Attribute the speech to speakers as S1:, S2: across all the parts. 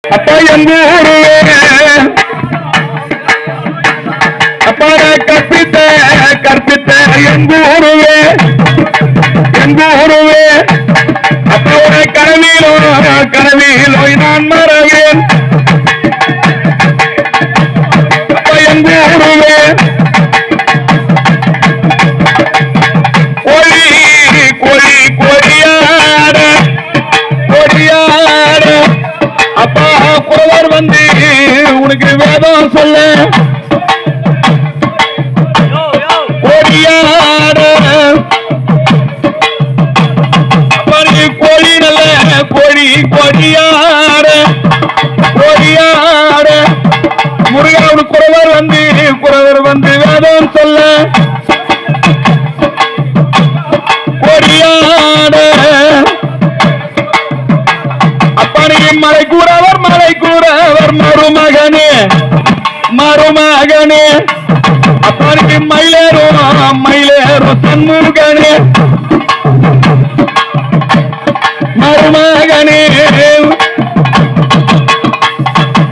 S1: அப்பா எங்கூருவே அப்பாட கற்பித்த கற்பித்த எங்கூருவே எங்கூருவே அப்பாவோட கனவிலோ கனவிலோ நான் மறவேன் அப்பா எங்கூருவே கோழி கோழி கோழியாட கோழியாட அப்பா குறவர் வந்து உனக்கு வேதம் சொல்ல கோழியாட கோழி நல்ல கோழி கோழியாட கோழியாட முருகாவுக்கு குறவர் வந்து வேதம் சொல்ல கோழியாட மலை கூறவர் மருமகனே மருமகனே அப்பனுக்கு மயிலேறும் சண்முகனே மருமகனே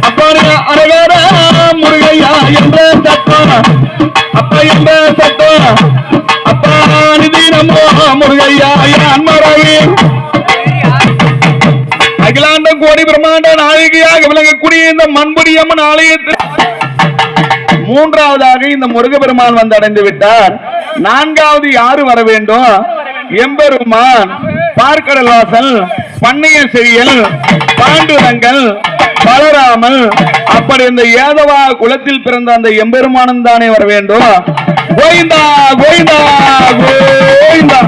S1: அப்பனுக்கு அரகர முருகையா என்ற சத்தம் அப்பா என்ற சத்தம் அப்பா நிதினமோ முருகையா யான் மறவே அகிலாண்ட கோடி பிரம்மாண்ட நாயகியாக விளங்கக்கூடிய இந்த மண்புடியம்மன் ஆலயத்தில் மூன்றாவதாக இந்த முருகப்பெருமான் வந்து அடைந்து விட்டார். நான்காவது யாரு வர வேண்டும்? எம்பெருமான் பார்க்கடல் வாசல் பண்ணைய செவியல் பாண்டுரங்கல் பலராமல் அப்படி இந்த ஏதவா குலத்தில் பிறந்த அந்த எம்பெருமானும் தானே வர வேண்டும். கோவிந்தா கோவிந்தா கோவிந்தா.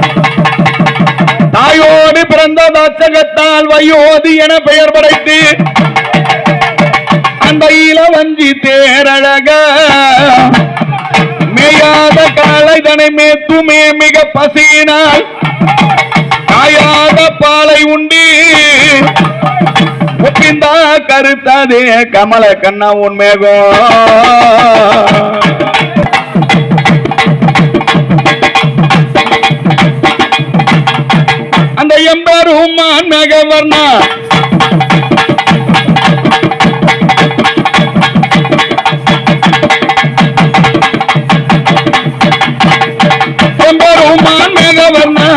S1: தாயோடு பிறந்த தாச்சகத்தால் வையோதி என பெயர் படைத்து அந்த இளவஞ்சி தேரழக மேயாத காளைதனை மேத்துமே மிக பசியினால் காயாத பாலை உண்டி ஒப்பிந்தா கருத்ததே கமல கண்ணா உன்மேகம். அந்த எம்பெருமான் மேகவர்ணா எம்பெருமான் மேகவர்ணா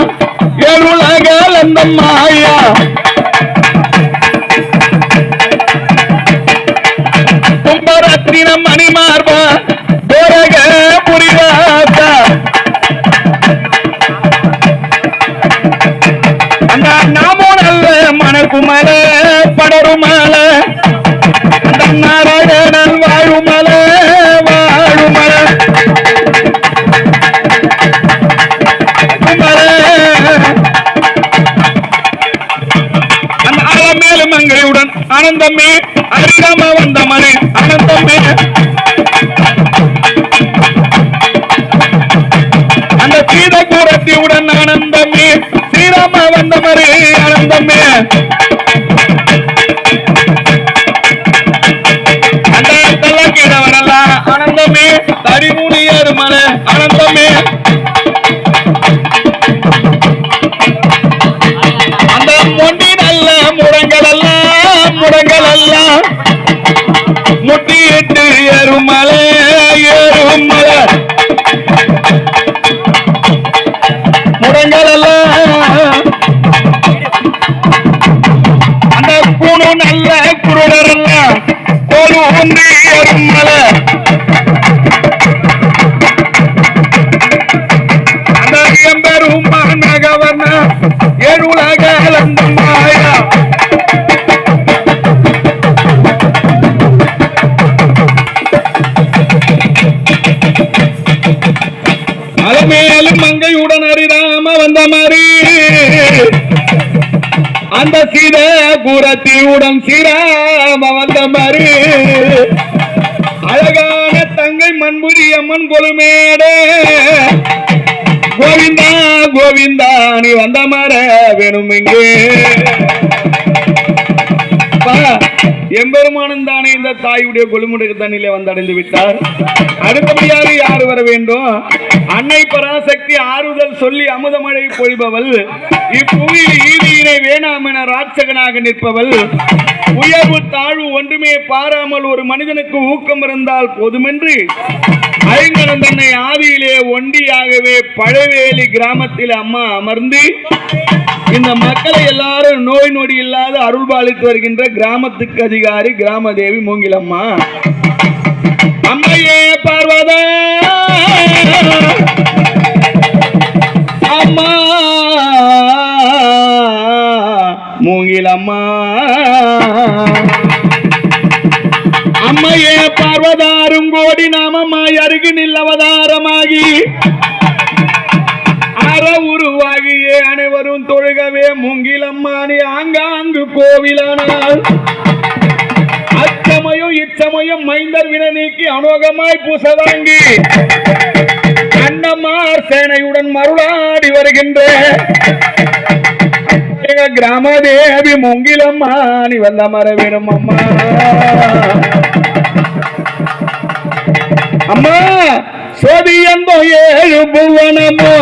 S1: ஏழுலகல் அந்த மாயா கும்பரத்தின மணிமார்பா போரக புரிவாசா நாமோ நல்ல மணக்குமல படருமல அந்த நாராயணன் வாழுமல வாழுமல அந்த அலமேலு மங்கையுடன் ஆனந்தமே அரிராம வந்த மணி ஆனந்தமே அந்த சீத கூரத்தியுடன் ஆனந்தமே ஸ்ரீராம வந்த மணி ஆனந்தமே அந்த தள்ளக்கீழவனெல்லாம் ஆனந்தமே தடிமுடியர் மலை ஆனந்தமே அந்த மொண்டி நல்ல முடங்கள் எல்லாம் முட்டியிட்டு ஏறுமலை ஏறுமலை முடங்கள் எல்லாம் அந்த குணு நல்ல குருடர் எல்லாம் கோலு ஒன்று ஏறுமலை அந்த எம்பெருமான் மேகவர்ண ஏழுலகல் அந்த மாயா அலமேலும் மங்கையுடன் அரிராம வந்த மாதிரி அந்த சீத கூரத்தியுடன் ஸ்ரீராம வந்த மாதிரி அழகான தங்கை மண்புரி அம்மன் கொலுமேடே கோவிந்தா கோவிந்தா நீ வந்த மர வேணும் இங்கே எம்பெருமானும் தானே இந்த தாயுடைய கொலுமுடுக்கு தண்ணிலே வந்து அடைந்து விட்டார். அடுத்தபடியாக யார் வர வேண்டும்? அன்னை பராசக்தி ஆறுதல் சொல்லி அமுதமழை பொழிபவள், இப்புவியில் ஈதியினை வேணாம் என ராட்சகனாக நிற்பவள், உயர்வு தாழ்வு ஒன்றுமே பாராமல் ஒரு மனிதனுக்கு ஊக்கம் இருந்தால் போதுமென்று ஐங்கரன் தன்னை ஆதியிலே ஒண்டியாகவே பழவேலி கிராமத்தில் அம்மா அமர்ந்து இந்த மக்களை எல்லாரும் நோய் நொடி இல்லாத அருள் பாலித்து வருகின்ற கிராமத்துக்கு அதிகாரி கிராமதேவி மூங்கிலம்மா. அம்மையே பார்வதா அம்மா மூங்கிலம்மா, அம்மையே பார்வதாரும் கோடி நாமமாய் அருகு நில்லவதாரமாகி உருவாகியே அனைவரும் தொழுகவே மூங்கிலம்மானி ஆங்காங்கு கோவிலானால் அச்சமயம் இச்சமயம் மைந்தர் வினை நீக்கி அனோகமாய் பூச வாங்கி அன்னமார் சேனையுடன் மருளாடி வருகின்ற கிராமதேவி மூங்கிலம்மானி வந்த மர வேணும் அம்மா. அம்மா சோதியந்தோ ஏழு புவனமோ